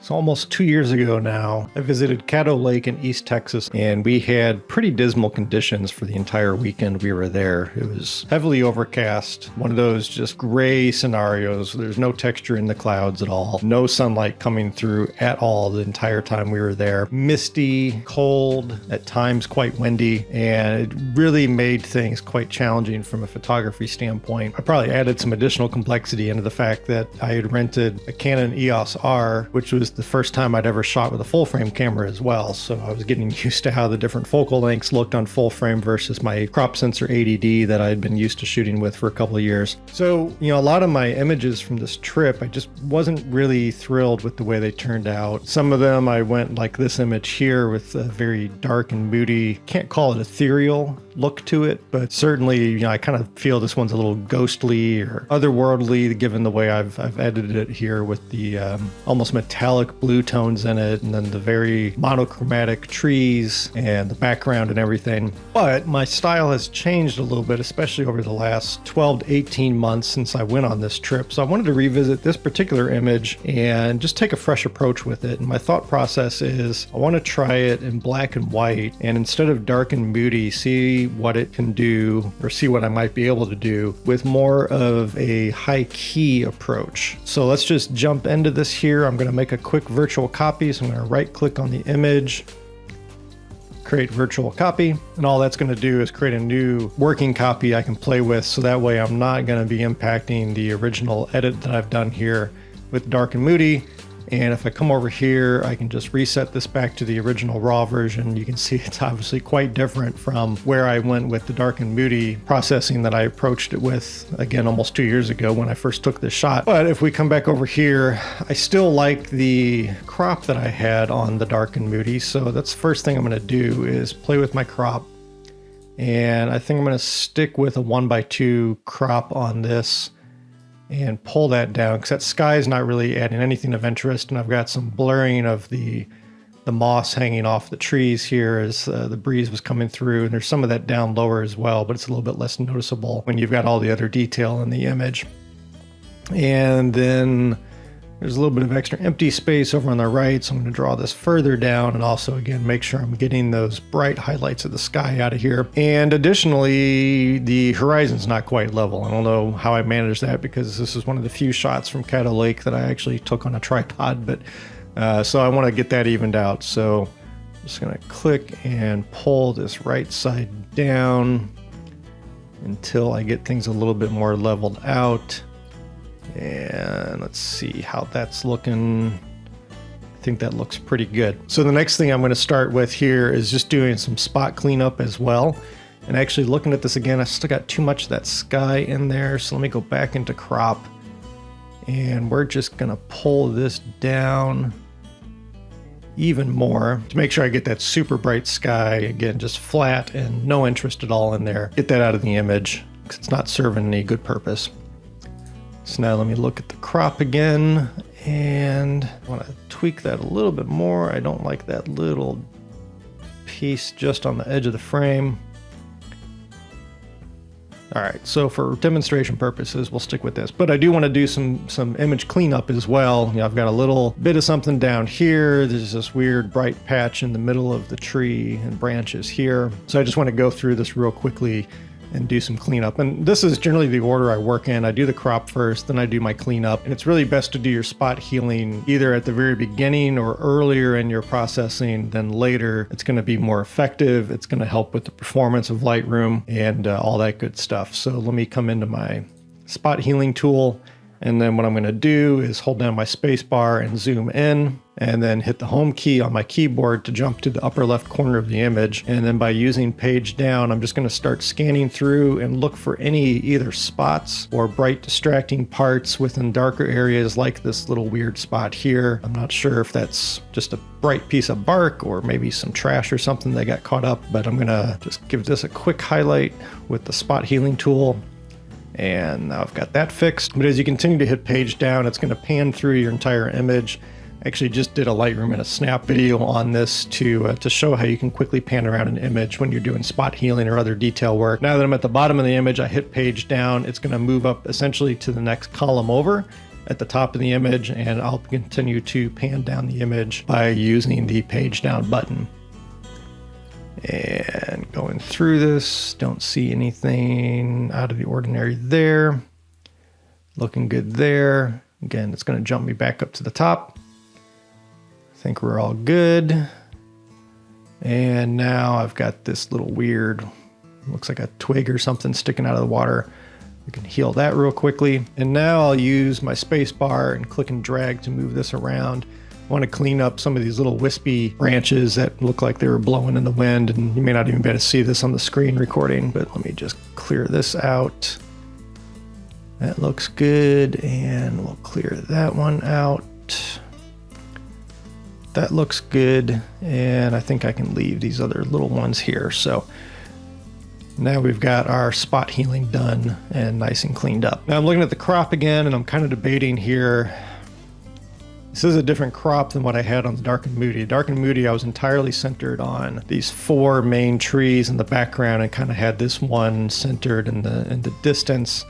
So almost 2 years ago now, I visited Caddo Lake in East Texas, and we had pretty dismal conditions for the entire weekend we were there. It was heavily overcast, one of those just gray scenarios. There's no texture in the clouds at all, no sunlight coming through at all the entire time we were there. Misty, cold, at times quite windy, and it really made things quite challenging from a photography standpoint. I probably added some additional complexity into the fact that I had rented a Canon EOS R, which was the first time I'd ever shot with a full frame camera as well. So I was getting used to how the different focal lengths looked on full frame versus my crop sensor 80D that I had been used to shooting with for a couple of years. So, a lot of my images from this trip, I just wasn't really thrilled with the way they turned out. Some of them I went like this image here with a very dark and moody, can't call it ethereal look to it, but certainly, I kind of feel this one's a little ghostly or otherworldly given the way I've edited it here with the almost metallic blue tones in it, and then the very monochromatic trees and the background and everything. But my style has changed a little bit, especially over the last 12 to 18 months since I went on this trip. So I wanted to revisit this particular image and just take a fresh approach with it. And my thought process is I want to try it in black and white, and instead of dark and moody, see what it can do, or see what I might be able to do with more of a high key approach. So let's just jump into this here. I'm going to make a quick virtual copy. So I'm going to right click on the image, create virtual copy, and all that's going to do is create a new working copy I can play with, so that way I'm not going to be impacting the original edit that I've done here with dark and moody. And if I come over here, I can just reset this back to the original raw version. You can see it's obviously quite different from where I went with the dark and moody processing that I approached it with, again, almost 2 years ago when I first took this shot. But if we come back over here, I still like the crop that I had on the dark and moody. So that's the first thing I'm going to do is play with my crop. And I think I'm going to stick with a 1:2 crop on this and pull that down, because that sky is not really adding anything of interest, and I've got some blurring of the moss hanging off the trees here as the breeze was coming through, and there's some of that down lower as well, but it's a little bit less noticeable when you've got all the other detail in the image. And then there's a little bit of extra empty space over on the right, so I'm going to draw this further down and also, again, make sure I'm getting those bright highlights of the sky out of here. And additionally, the horizon's not quite level. I don't know how I managed that, because this is one of the few shots from Caddo Lake that I actually took on a tripod, but so I want to get that evened out. So I'm just going to click and pull this right side down until I get things a little bit more leveled out. And let's see how that's looking. I think that looks pretty good. So the next thing I'm going to start with here is just doing some spot cleanup as well. And actually looking at this again, I still got too much of that sky in there. So let me go back into crop. And we're just going to pull this down even more to make sure I get that super bright sky. Again, just flat and no interest at all in there. Get that out of the image because it's not serving any good purpose. So now let me look at the crop again, and I want to tweak that a little bit more. I don't like that little piece just on the edge of the frame. All right, so for demonstration purposes, we'll stick with this. But I do want to do some image cleanup as well. I've got a little bit of something down here. There's this weird bright patch in the middle of the tree and branches here. So I just want to go through this real quickly and do some cleanup. And this is generally the order I work in. I do the crop first, then I do my cleanup. And it's really best to do your spot healing either at the very beginning or earlier in your processing than later. It's going to be more effective. It's going to help with the performance of Lightroom and all that good stuff. So let me come into my spot healing tool. And then what I'm going to do is hold down my space bar and zoom in, and then hit the home key on my keyboard to jump to the upper left corner of the image. And then by using page down, I'm just going to start scanning through and look for any either spots or bright distracting parts within darker areas, like this little weird spot here. I'm not sure if that's just a bright piece of bark or maybe some trash or something that got caught up, but I'm going to just give this a quick highlight with the spot healing tool. And now I've got that fixed. But as you continue to hit page down, it's going to pan through your entire image. I actually just did a Lightroom and a snap video on this to show how you can quickly pan around an image when you're doing spot healing or other detail work. Now that I'm at the bottom of the image, I hit page down. It's going to move up essentially to the next column over. at the top of the image, and I'll continue to pan down the image by using the page down button. And going through this, don't see anything out of the ordinary there. Looking good there. Again, it's going to jump me back up to the top. I think we're all good. And now I've got this little weird, looks like a twig or something sticking out of the water. We can heal that real quickly. And now I'll use my space bar and click and drag to move this around. I want to clean up some of these little wispy branches that look like they were blowing in the wind, and you may not even be able to see this on the screen recording, but let me just clear this out. That looks good, and we'll clear that one out. That looks good, and I think I can leave these other little ones here. So now we've got our spot healing done and nice and cleaned up. Now I'm looking at the crop again, and I'm kind of debating here. This is a different crop than what I had on the Dark and Moody. Dark and Moody, I was entirely centered on these 4 main trees in the background and kind of had this one centered in the distance.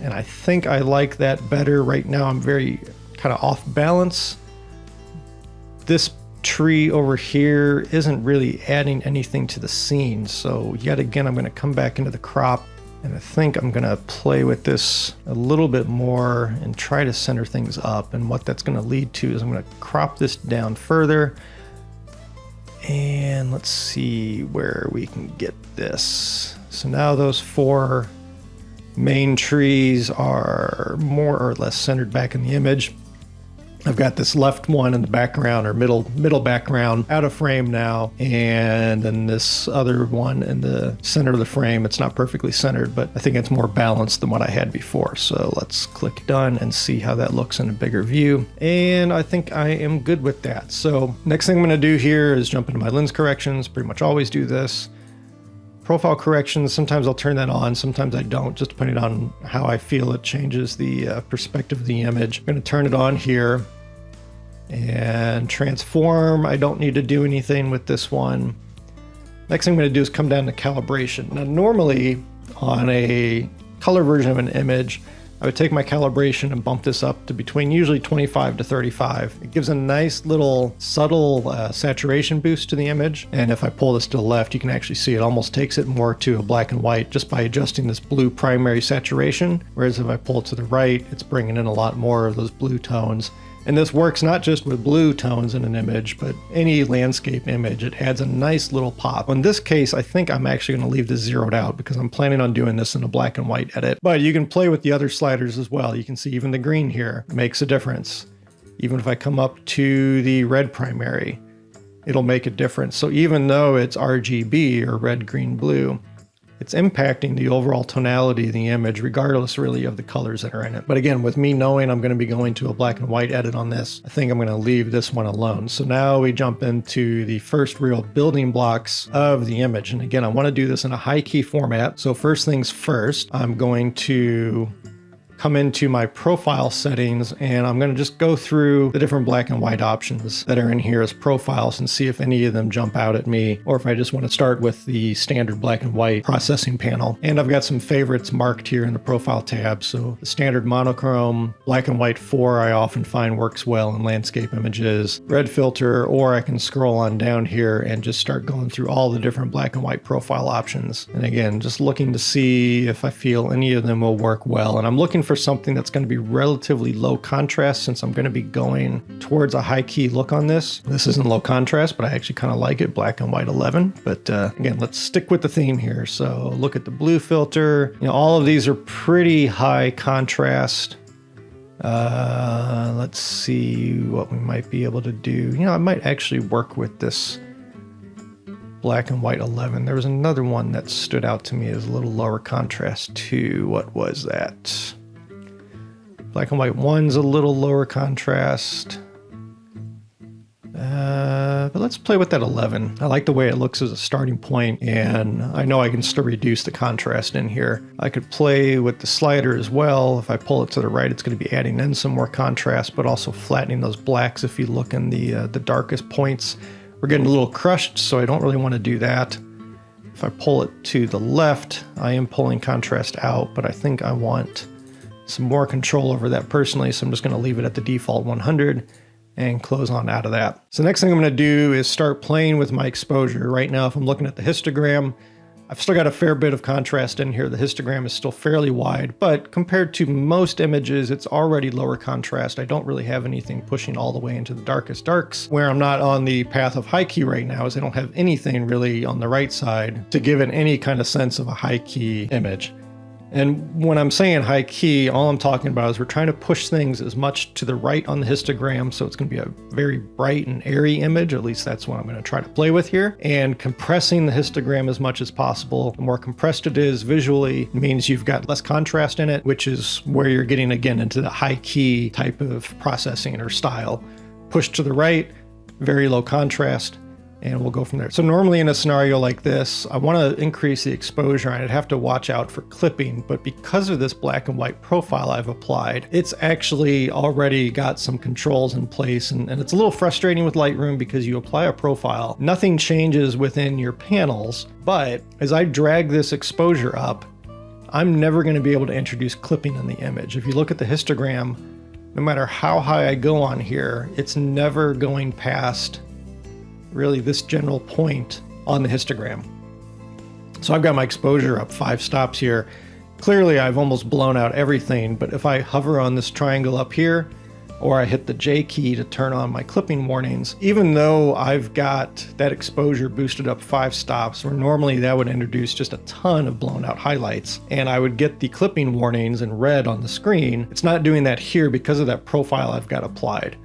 And I think I like that better. Right now I'm very kind of off balance. This tree over here isn't really adding anything to the scene. So yet again, I'm going to come back into the crop, and I think I'm going to play with this a little bit more and try to center things up. And what that's going to lead to is I'm going to crop this down further. And let's see where we can get this. So now those 4 main trees are more or less centered back in the image. I've got this left one in the background, or middle background, out of frame now, and then this other one in the center of the frame. It's not perfectly centered, but I think it's more balanced than what I had before. So let's click done and see how that looks in a bigger view. And I think I am good with that. So next thing I'm going to do here is jump into my lens corrections. Pretty much always do this. Profile corrections, sometimes I'll turn that on, sometimes I don't, just depending on how I feel it changes the perspective of the image. I'm going to turn it on here. And transform, I don't need to do anything with this one. Next thing I'm going to do is come down to calibration. Now normally on a color version of an image, I would take my calibration and bump this up to between usually 25 to 35. It gives a nice little subtle saturation boost to the image. And if I pull this to the left, you can actually see it almost takes it more to a black and white just by adjusting this blue primary saturation. Whereas if I pull it to the right, it's bringing in a lot more of those blue tones. And this works not just with blue tones in an image, but any landscape image. It adds a nice little pop. In this case, I think I'm actually going to leave this zeroed out because I'm planning on doing this in a black and white edit. But you can play with the other sliders as well. You can see even the green here makes a difference. Even if I come up to the red primary, it'll make a difference. So even though it's RGB, or red, green, blue, it's impacting the overall tonality of the image, regardless really of the colors that are in it. But again, with me knowing I'm going to be going to a black and white edit on this, I think I'm going to leave this one alone. So now we jump into the first real building blocks of the image. And again, I want to do this in a high key format. So first things first, I'm going to come into my profile settings, and I'm going to just go through the different black and white options that are in here as profiles and see if any of them jump out at me, or if I just want to start with the standard black and white processing panel. And I've got some favorites marked here in the profile tab. So the standard monochrome, black and white 4 I often find works well in landscape images, red filter, or I can scroll on down here and just start going through all the different black and white profile options. And again, just looking to see if I feel any of them will work well. And I'm looking for something that's going to be relatively low contrast, since I'm going to be going towards a high key look on this. This isn't low contrast, but I actually kind of like it, black and white 11. But again, let's stick with the theme here. So look at the blue filter. You know, all of these are pretty high contrast. Let's see what we might be able to do. You know, I might actually work with this black and white 11. There was another one that stood out to me as a little lower contrast too. What was that? Black and white 1's a little lower contrast. But let's play with that 11. I like the way it looks as a starting point, and I know I can still reduce the contrast in here. I could play with the slider as well. If I pull it to the right, it's going to be adding in some more contrast, but also flattening those blacks. If you look in the darkest points, we're getting a little crushed, so I don't really want to do that. If I pull it to the left, I am pulling contrast out, but I think I want some more control over that personally, so I'm just going to leave it at the default 100 and close on out of that. So next thing I'm going to do is start playing with my exposure. Right now, if I'm looking at the histogram, I've still got a fair bit of contrast in here. The histogram is still fairly wide, but compared to most images, it's already lower contrast. I don't really have anything pushing all the way into the darkest darks. Where I'm not on the path of high key right now is I don't have anything really on the right side to give it any kind of sense of a high key image. And when I'm saying high key, all I'm talking about is we're trying to push things as much to the right on the histogram, so it's going to be a very bright and airy image. At least that's what I'm going to try to play with here. And compressing the histogram as much as possible. The more compressed it is visually means you've got less contrast in it, which is where you're getting again into the high key type of processing or style. Push to the right, very low contrast, and we'll go from there. So normally in a scenario like this, I want to increase the exposure and I'd have to watch out for clipping, but because of this black and white profile I've applied, it's actually already got some controls in place, and it's a little frustrating with Lightroom because you apply a profile, nothing changes within your panels, but as I drag this exposure up, I'm never going to be able to introduce clipping in the image. If you look at the histogram, no matter how high I go on here, it's never going past really this general point on the histogram. So I've got my exposure up 5 stops here. Clearly I've almost blown out everything, but if I hover on this triangle up here, or I hit the J key to turn on my clipping warnings, even though I've got that exposure boosted up 5 stops, where normally that would introduce just a ton of blown out highlights, and I would get the clipping warnings in red on the screen, it's not doing that here because of that profile I've got applied.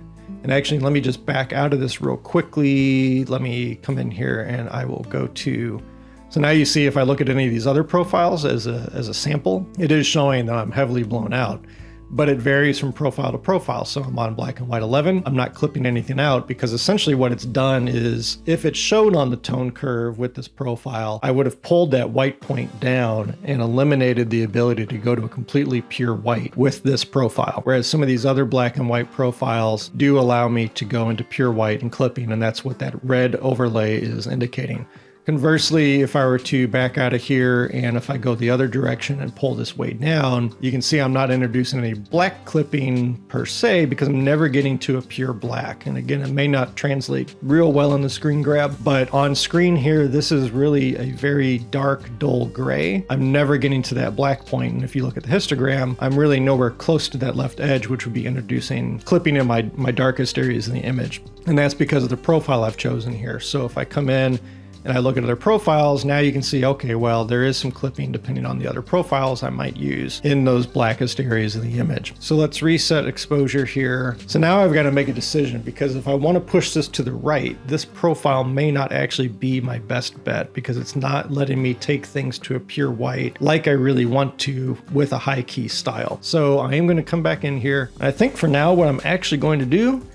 And actually, let me just back out of this real quickly. Let me come in here and I will go to, so now you see if I look at any of these other profiles as a sample, it is showing that I'm heavily blown out. But it varies from profile to profile. So I'm on black and white 11. I'm not clipping anything out because essentially what it's done is if it showed on the tone curve with this profile, I would have pulled that white point down and eliminated the ability to go to a completely pure white with this profile. Whereas some of these other black and white profiles do allow me to go into pure white and clipping, and that's what that red overlay is indicating. Conversely, if I were to back out of here and if I go the other direction and pull this way down, you can see I'm not introducing any black clipping per se because I'm never getting to a pure black. And again, it may not translate real well in the screen grab, but on screen here, this is really a very dark, dull gray. I'm never getting to that black point. And if you look at the histogram, I'm really nowhere close to that left edge, which would be introducing clipping in my darkest areas in the image. And that's because of the profile I've chosen here. So if I come in and I look at other profiles, now you can see, okay, well, there is some clipping depending on the other profiles I might use in those blackest areas of the image. So let's reset exposure here. So now I've got to make a decision because if I want to push this to the right, this profile may not actually be my best bet because it's not letting me take things to a pure white like I really want to with a high key style. So I am going to come back in here. I think for now, what I'm actually going to do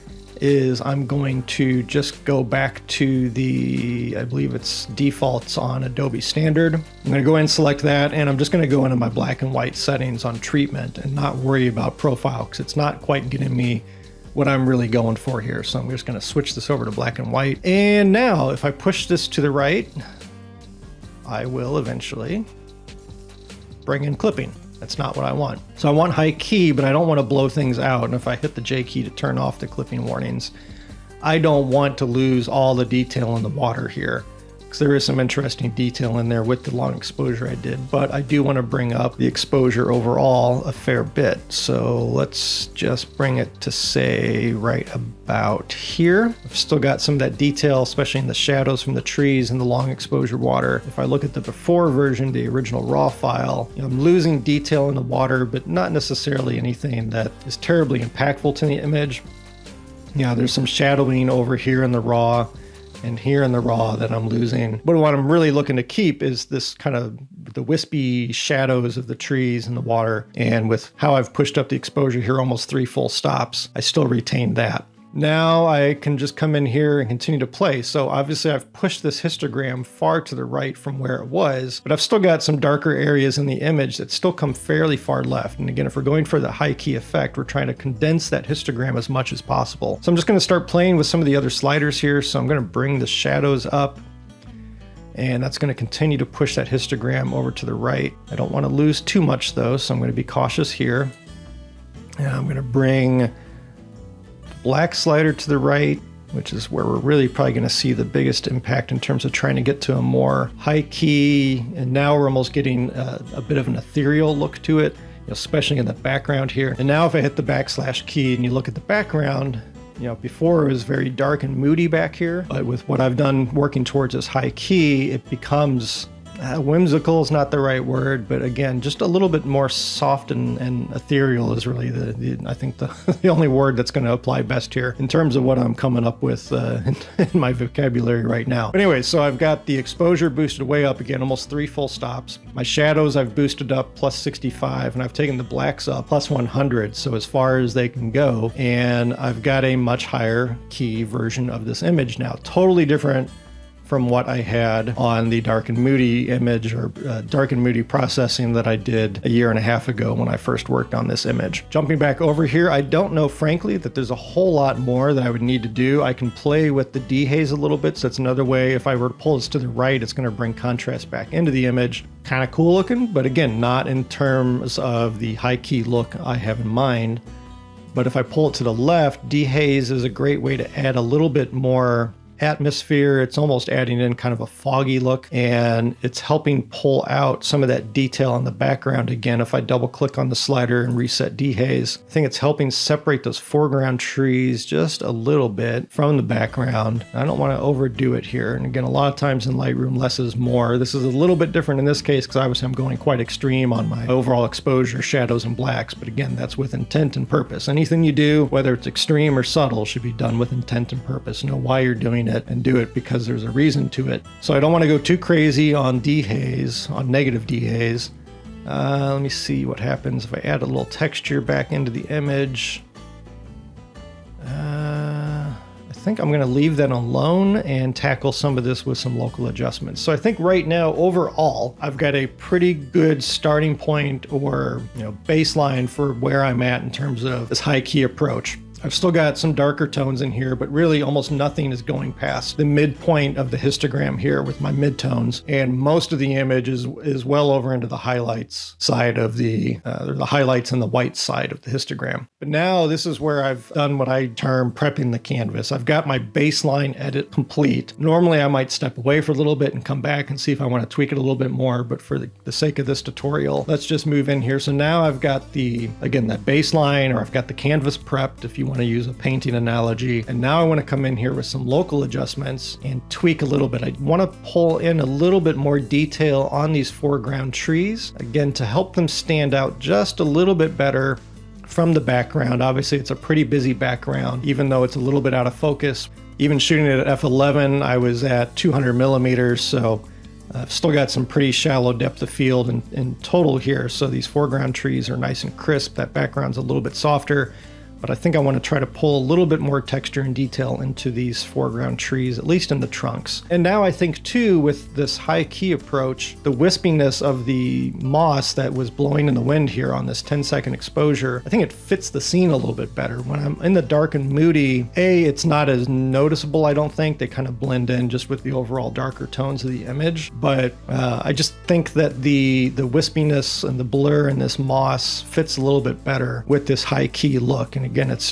is I'm going to just go back to the, I believe it's defaults on Adobe Standard. I'm going to go ahead and select that, and I'm just going to go into my black and white settings on treatment and not worry about profile because it's not quite getting me what I'm really going for here. So I'm just going to switch this over to black and white. And now if I push this to the right, I will eventually bring in clipping. That's not what I want. So I want high key, but I don't want to blow things out. And if I hit the J key to turn off the clipping warnings, I don't want to lose all the detail in the water here, because there is some interesting detail in there with the long exposure I did, but I do want to bring up the exposure overall a fair bit. So let's just bring it to say right about here. I've still got some of that detail, especially in the shadows from the trees and the long exposure water. If I look at the before version, the original raw file, I'm losing detail in the water, but not necessarily anything that is terribly impactful to the image. Yeah, there's some shadowing over here in the raw and here in the raw that I'm losing. But what I'm really looking to keep is this kind of the wispy shadows of the trees and the water. And with how I've pushed up the exposure here, almost 3 full stops, I still retain that. Now I can just come in here and continue to play. So obviously I've pushed this histogram far to the right from where it was, but I've still got some darker areas in the image that still come fairly far left. And again, if we're going for the high key effect, we're trying to condense that histogram as much as possible. So I'm just going to start playing with some of the other sliders here. So I'm going to bring the shadows up, and that's going to continue to push that histogram over to the right. I don't want to lose too much though, so I'm going to be cautious here. And I'm going to bring the black slider to the right, which is where we're really probably going to see the biggest impact in terms of trying to get to a more high key. And now we're almost getting a bit of an ethereal look to it, especially in the background here. And now if I hit the backslash key and you look at the background, before it was very dark and moody back here, but with what I've done working towards this high key, it becomes whimsical is not the right word, but again, just a little bit more soft and ethereal is really I think the only word that's going to apply best here in terms of what I'm coming up with in my vocabulary right now. But anyway, so I've got the exposure boosted way up again, almost 3 full stops. My shadows I've boosted up plus 65, and I've taken the blacks up plus 100, so as far as they can go. And I've got a much higher key version of this image now, totally different from what I had on the dark and moody image or dark and moody processing that I did a year and a half ago when I first worked on this image. Jumping back over here, I don't know, frankly, that there's a whole lot more that I would need to do. I can play with the dehaze a little bit, so that's another way. If I were to pull this to the right, it's going to bring contrast back into the image. Kind of cool looking, but again, not in terms of the high key look I have in mind. But if I pull it to the left, dehaze is a great way to add a little bit more atmosphere. It's almost adding in kind of a foggy look, and it's helping pull out some of that detail in the background. Again, if I double click on the slider and reset dehaze, I think it's helping separate those foreground trees just a little bit from the background. I don't want to overdo it here. And again, a lot of times in Lightroom, less is more. This is a little bit different in this case because obviously I'm going quite extreme on my overall exposure, shadows and blacks. But again, that's with intent and purpose. Anything you do, whether it's extreme or subtle, should be done with intent and purpose. Know why you're doing it and do it because there's a reason to it. So I don't want to go too crazy on dehaze, on negative dehaze. Let me see what happens if I add a little texture back into the image. I think I'm going to leave that alone and tackle some of this with some local adjustments. So I think right now, overall, I've got a pretty good starting point or baseline for where I'm at in terms of this high key approach. I've still got some darker tones in here, but really almost nothing is going past the midpoint of the histogram here with my midtones. And most of the image is well over into the highlights side of the highlights and the white side of the histogram. But now this is where I've done what I term prepping the canvas. I've got my baseline edit complete. Normally I might step away for a little bit and come back and see if I want to tweak it a little bit more, but for the sake of this tutorial, let's just move in here. So now I've got again, that baseline, or I've got the canvas prepped if you want to use a painting analogy. And now I want to come in here with some local adjustments and tweak a little bit. I want to pull in a little bit more detail on these foreground trees, again, to help them stand out just a little bit better from the background. Obviously, it's a pretty busy background, even though it's a little bit out of focus. Even shooting it at f11, I was at 200 millimeters, so I've still got some pretty shallow depth of field in total here. So these foreground trees are nice and crisp. That background's a little bit softer. But I think I want to try to pull a little bit more texture and detail into these foreground trees, at least in the trunks. And now I think too, with this high key approach, the wispiness of the moss that was blowing in the wind here on this 10-second exposure, I think it fits the scene a little bit better. When I'm in the dark and moody, it's not as noticeable, I don't think. They kind of blend in just with the overall darker tones of the image. But I just think that the wispiness and the blur in this moss fits a little bit better with this high key look. And again, it's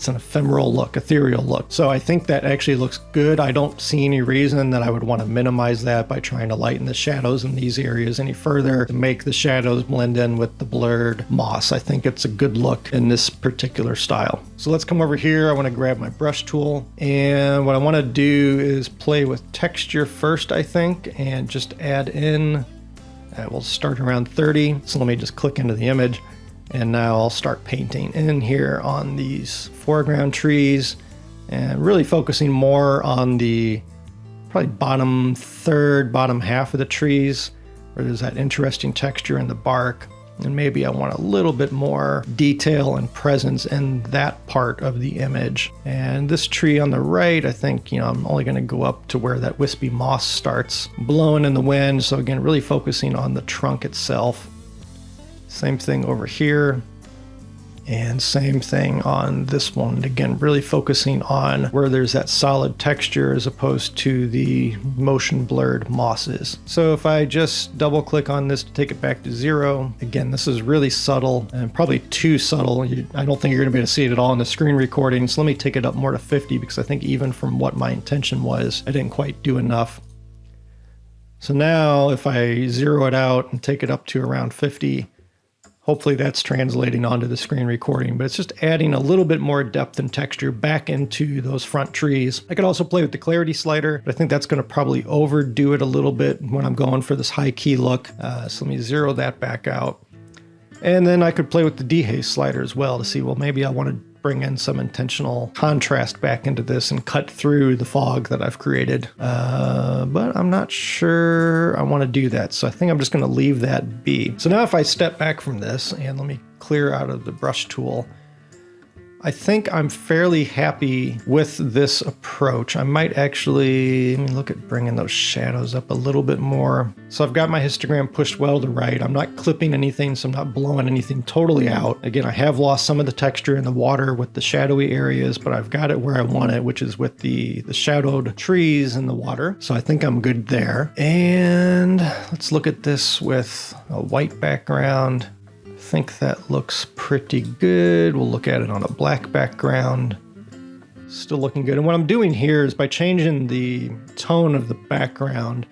an ephemeral look, ethereal look. So I think that actually looks good. I don't see any reason that I would want to minimize that by trying to lighten the shadows in these areas any further to make the shadows blend in with the blurred moss. I think it's a good look in this particular style. So let's come over here. I want to grab my brush tool, and what I want to do is play with texture first, I think, and just add in, we'll start around 30. So let me just click into the image. And now I'll start painting in here on these foreground trees and really focusing more on the probably bottom third, bottom half of the trees where there's that interesting texture in the bark. And maybe I want a little bit more detail and presence in that part of the image. And this tree on the right, I think, I'm only going to go up to where that wispy moss starts blowing in the wind. So again, really focusing on the trunk itself. Same thing over here. And same thing on this one. Again, really focusing on where there's that solid texture as opposed to the motion blurred mosses. So if I just double click on this to take it back to 0, again, this is really subtle and probably too subtle. I don't think you're gonna be able to see it at all in the screen recording. So let me take it up more to 50 because I think even from what my intention was, I didn't quite do enough. So now if I zero it out and take it up to around 50, hopefully that's translating onto the screen recording, but it's just adding a little bit more depth and texture back into those front trees. I could also play with the clarity slider, but I think that's going to probably overdo it a little bit when I'm going for this high key look. So let me zero that back out. And then I could play with the dehaze slider as well to see, well, maybe I want to bring in some intentional contrast back into this and cut through the fog that I've created. But I'm not sure I want to do that. So I think I'm just going to leave that be. So now if I step back from this and let me clear out of the brush tool, I think I'm fairly happy with this approach. I might actually, let me look at bringing those shadows up a little bit more. So I've got my histogram pushed well to right. I'm not clipping anything, so I'm not blowing anything totally out. Again, I have lost some of the texture in the water with the shadowy areas, but I've got it where I want it, which is with the shadowed trees in the water. So I think I'm good there. And let's look at this with a white background. I think that looks pretty good. We'll look at it on a black background. Still looking good. And what I'm doing here is by changing the tone of the background,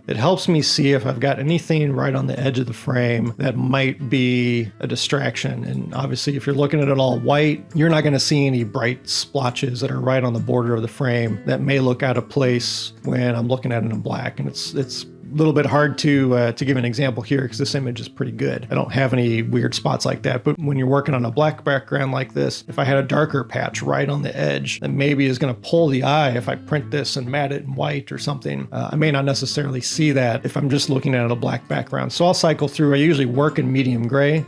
it helps me see if I've got anything right on the edge of the frame that might be a distraction. And obviously, if you're looking at it all white, you're not going to see any bright splotches that are right on the border of the frame that may look out of place when I'm looking at it in black. And it's a little bit hard to give an example here because this image is pretty good. I don't have any weird spots like that, but when you're working on a black background like this, if I had a darker patch right on the edge that maybe is going to pull the eye if I print this and mat it in white or something, I may not necessarily see that if I'm just looking at a black background. So I'll cycle through. I usually work in medium gray,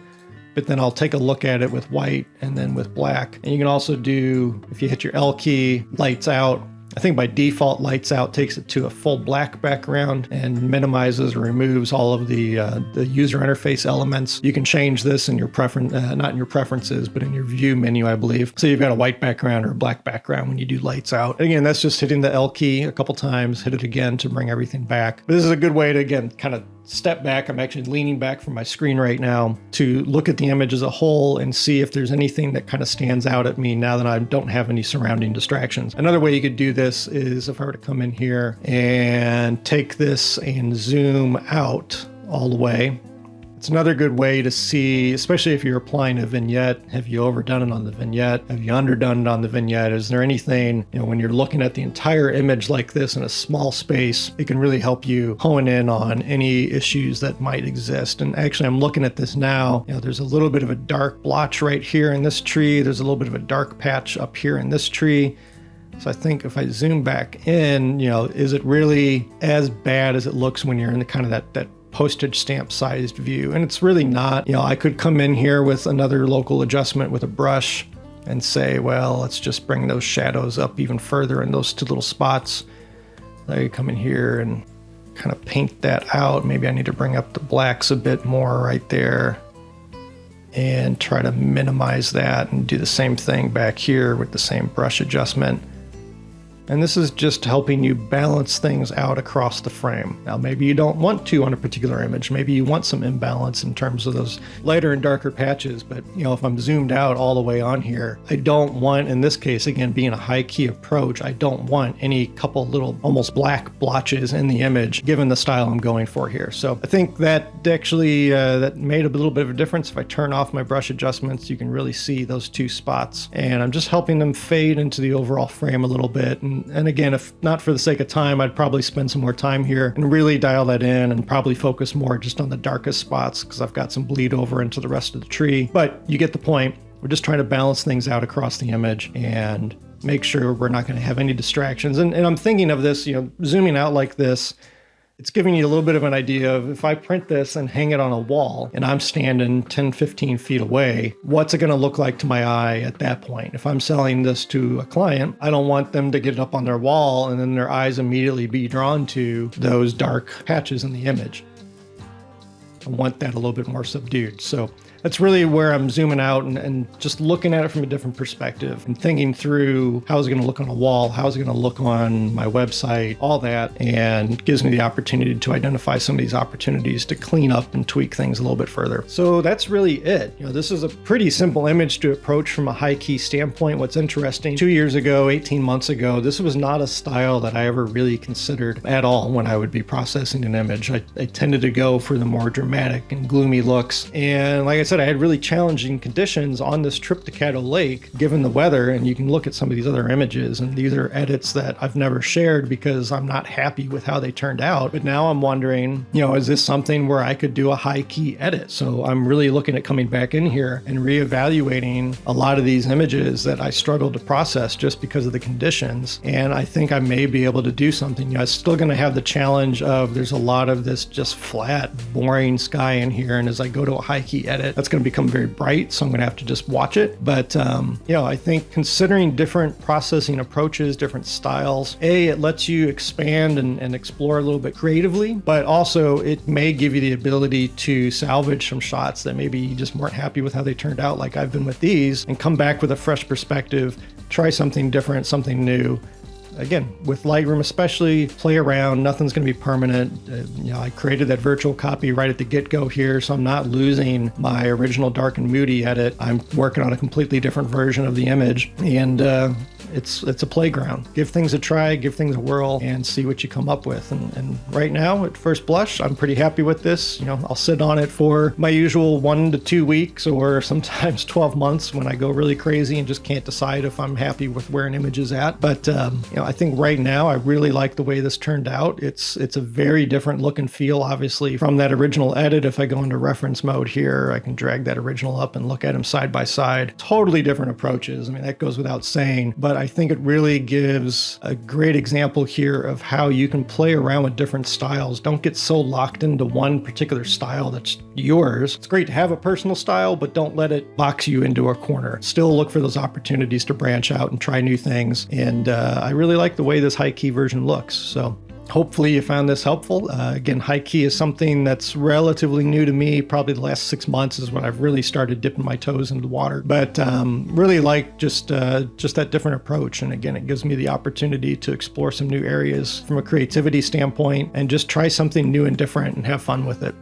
but then I'll take a look at it with white and then with black. And you can also do, if you hit your L key, lights out. I think by default, lights out takes it to a full black background and minimizes or removes all of the user interface elements. You can change this in your preference, not in your preferences, but in your view menu, I believe. So you've got a white background or a black background when you do lights out. And again, that's just hitting the L key a couple times, hit it again to bring everything back. But this is a good way to, again, kind of step back. I'm actually leaning back from my screen right now to look at the image as a whole and see if there's anything that kind of stands out at me now that I don't have any surrounding distractions. Another way you could do this is if I were to come in here and take this and zoom out all the way. It's another good way to see, especially if you're applying a vignette. Have you overdone it on the vignette? Have you underdone it on the vignette? Is there anything, when you're looking at the entire image like this in a small space, it can really help you hone in on any issues that might exist. And actually, I'm looking at this now. There's a little bit of a dark blotch right here in this tree. There's a little bit of a dark patch up here in this tree. So I think if I zoom back in, is it really as bad as it looks when you're in the kind of that postage stamp sized view? And it's really not. I could come in here with another local adjustment with a brush and say, well, let's just bring those shadows up even further in those two little spots. I could come in here and kind of paint that out. Maybe I need to bring up the blacks a bit more right there and try to minimize that and do the same thing back here with the same brush adjustment. And this is just helping you balance things out across the frame. Now, maybe you don't want to on a particular image. Maybe you want some imbalance in terms of those lighter and darker patches. But, if I'm zoomed out all the way on here, I don't want, in this case, again, being a high key approach, I don't want any couple little almost black blotches in the image, given the style I'm going for here. So I think that actually, that made a little bit of a difference. If I turn off my brush adjustments, you can really see those two spots. And I'm just helping them fade into the overall frame a little bit. And again, if not for the sake of time, I'd probably spend some more time here and really dial that in and probably focus more just on the darkest spots because I've got some bleed over into the rest of the tree. But you get the point. We're just trying to balance things out across the image and make sure we're not going to have any distractions. And I'm thinking of this, zooming out like this, it's giving you a little bit of an idea of if I print this and hang it on a wall and I'm standing 10, 15 feet away, what's it going to look like to my eye at that point? If I'm selling this to a client, I don't want them to get it up on their wall and then their eyes immediately be drawn to those dark patches in the image. I want that a little bit more subdued. So that's really where I'm zooming out and just looking at it from a different perspective and thinking through how is it going to look on a wall, how is it going to look on my website, all that, and gives me the opportunity to identify some of these opportunities to clean up and tweak things a little bit further. So that's really it. This is a pretty simple image to approach from a high key standpoint. What's interesting, 2 years ago, 18 months ago, this was not a style that I ever really considered at all when I would be processing an image. I tended to go for the more dramatic and gloomy looks. And like I said, I had really challenging conditions on this trip to Caddo Lake, given the weather. And you can look at some of these other images, and these are edits that I've never shared because I'm not happy with how they turned out. But now I'm wondering, is this something where I could do a high key edit? So I'm really looking at coming back in here and reevaluating a lot of these images that I struggled to process just because of the conditions. And I think I may be able to do something. I'm still going to have the challenge of there's a lot of this just flat, boring sky in here. And as I go to a high key edit, that's going to become very bright. So I'm going to have to just watch it. But, I think considering different processing approaches, different styles, it lets you expand and explore a little bit creatively, but also it may give you the ability to salvage some shots that maybe you just weren't happy with how they turned out, like I've been with these, and come back with a fresh perspective, try something different, something new. Again, with Lightroom especially, play around. Nothing's going to be permanent. I created that virtual copy right at the get-go here, so I'm not losing my original dark and moody edit. I'm working on a completely different version of the image, and it's a playground. Give things a try, give things a whirl, and see what you come up with. And right now, at first blush, I'm pretty happy with this. I'll sit on it for my usual 1 to 2 weeks, or sometimes 12 months when I go really crazy and just can't decide if I'm happy with where an image is at. But I think right now I really like the way this turned out. It's a very different look and feel, obviously, from that original edit. If I go into reference mode here, I can drag that original up and look at them side by side. Totally different approaches. That goes without saying, but I think it really gives a great example here of how you can play around with different styles. Don't get so locked into one particular style that's yours. It's great to have a personal style, but don't let it box you into a corner. Still look for those opportunities to branch out and try new things. And I really like the way this high key version looks. So hopefully you found this helpful. Again, high key is something that's relatively new to me. Probably the last 6 months is when I've really started dipping my toes into the water. But really like just that different approach. And again, it gives me the opportunity to explore some new areas from a creativity standpoint and just try something new and different and have fun with it.